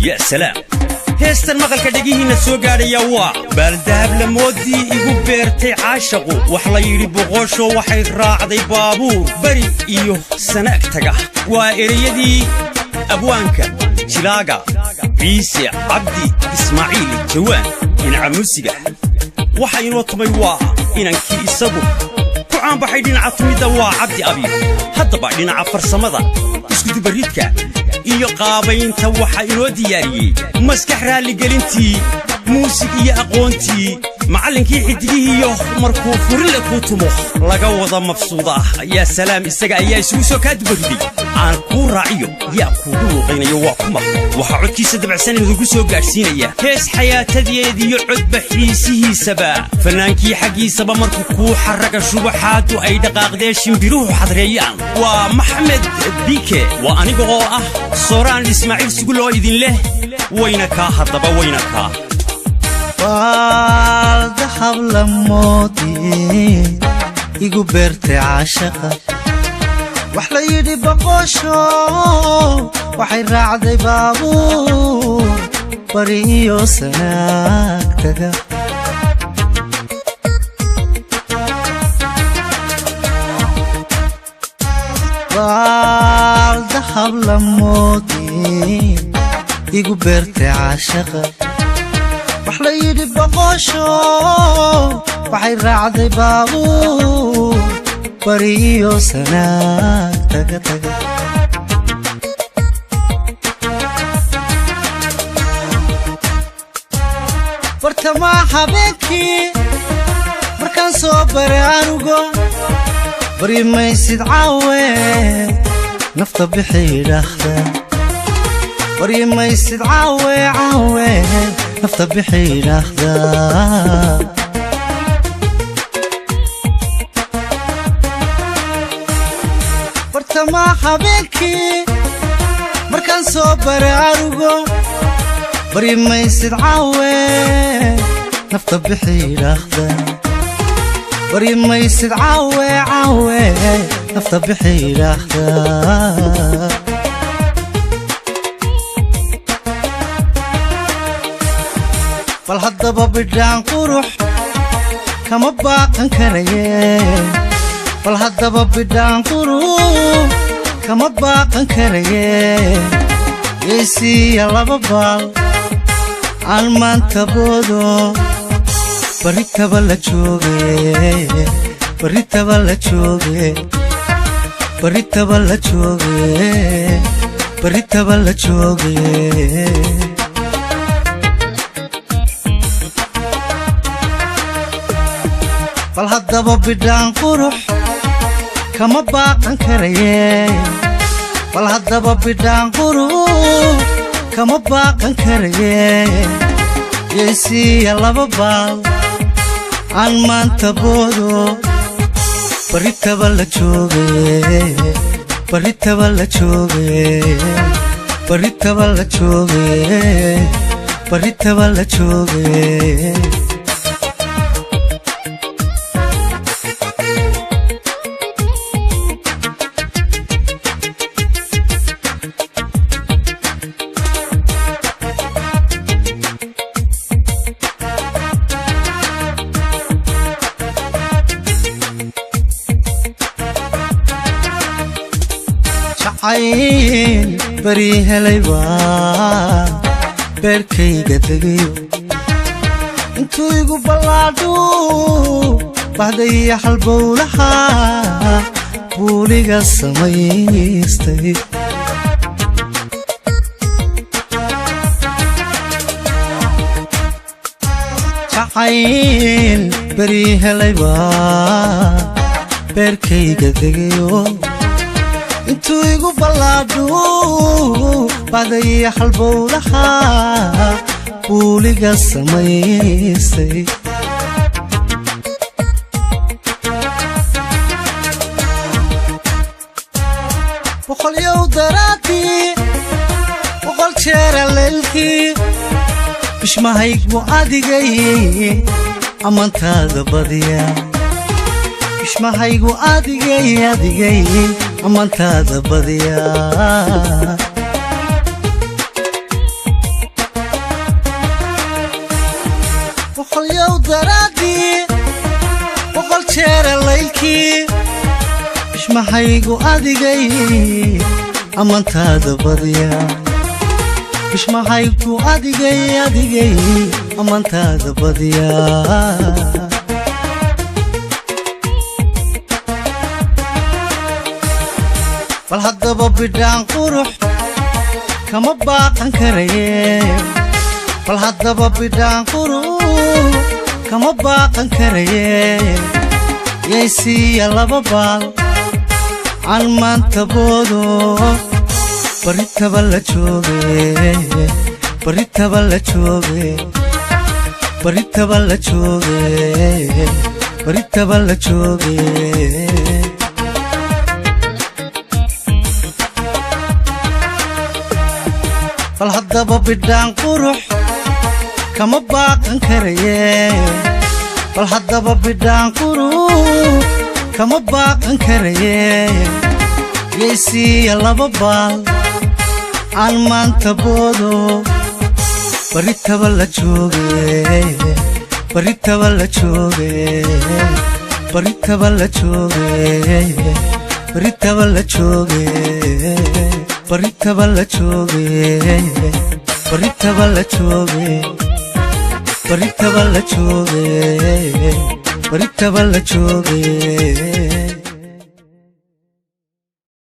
يا سلام هيستن مقالك دقيهنا سو قاديا waa baaldahab la moodii igu beertay caashaqu wax la yiri boqosho waxay raacday baabuur bari iyo sanaag taga waa ereyadii abwaanka jilaaga ciise cabdi ismaaciil jawaan dhinaca musiga waxa inoo tumay waa inankii isagu ku caan baxay dhinaca tumida waa cabdi abi haddaba dhinaca farsamada isku dubaridka iyo qaabaynta waxa inoo diyaariyay maskax raali gelintii muusig iyo aqoontii macallinkii xidigihiyo markuu furile ku tumo laga wada mabsuuda ya salaam isaga ayaa isugu soo ka dubariday aan ku raaciyo yaa ku duuqaynayo waa kuma waxa codkiisa dabacsan inuu soo gaarsiinaya hees xayaatadeediyo codba xiisihiisaba fanaankii xaqiisaba markuu ku xaraga shubaxaadu ay dhaqaaqdeen shimbiruhu xadreeyaan waa maxamed bike waa aniga oo ah sooraan ismaaciil suguloo idin leh wayna ka hadaba wayna ka baaldahab la moodii igu beertay caashaqa wax la yidhi boqosho waxay raacday baabuur bari iyo sanaag taga baaldahab la moodii igu beertay caashaqa wax la yidhi boqosho waxay raacday baabuur bari iyo sanaag taga taga bartamaha habeenkii markaan soo baray anugo bari maysid caawe nafta bixi yidhaahda bari maysid caawe caawe nafta bixi yidhaahda bartamaha habeenkii markaan soo baray anugo bari maysid caawe nafta bixi yidhaahda bari maysid caawe caawe nafta bixi yidhaahda bal haddaba bidhaan qurux kama baaqan karaye bal haddaba bidhaan qurux kama baaqan karaye geesiya laba baal aan maanta boodo baritaba la jooge baritaba la jooge baritaba la jooge baritaba la jooge bal haddaba bidhaan qurux kama baaqan karaye bal haddaba bidhaan qurux kama baaqan karaye geesiya laba baal aan maanta boodo baritaba la jooge baritaba la jooge baritaba la jooge baritaba la jooge عين بريها ليبا بركيقة تغيو انتو يقو بلادو بعدي حلبو لها بوليقا السميستي عين بريها ليبا بركيقة تغيو انتو يقو بلادو بعدي حلبو لها بوليقا السميستي بقول يو دراتي بقول شير الليلكي مش ما هيك مؤادقي امان تاذا بديا مش ما هيك مؤادقي ادقي amantaada badiyaa boqol jeer laylkii bishmahaygu adigay amantaada badiya bishmahaygu adigay amantaada badiya bal haddaba bidhaan qurux kama baaqan karaye bal haddaba bidhaan qurux kama baaqan karaye yaysiiya laba baal aan maanta boodo baritaba la jooge baritaba la jooge baritaba la jooge baritaba la jooge bal haddaba bidhaan qurux kama baaqan karaye bal haddaba bidhaan qurux kama baaqan karaye yaysiiya laba baal aan maanta boodo baritaba la jooge baritaba la jooge baritaba la jooge baritaba la jooge baritaba la jooge baritaba la jooge baritaba la jooge baritaba la jooge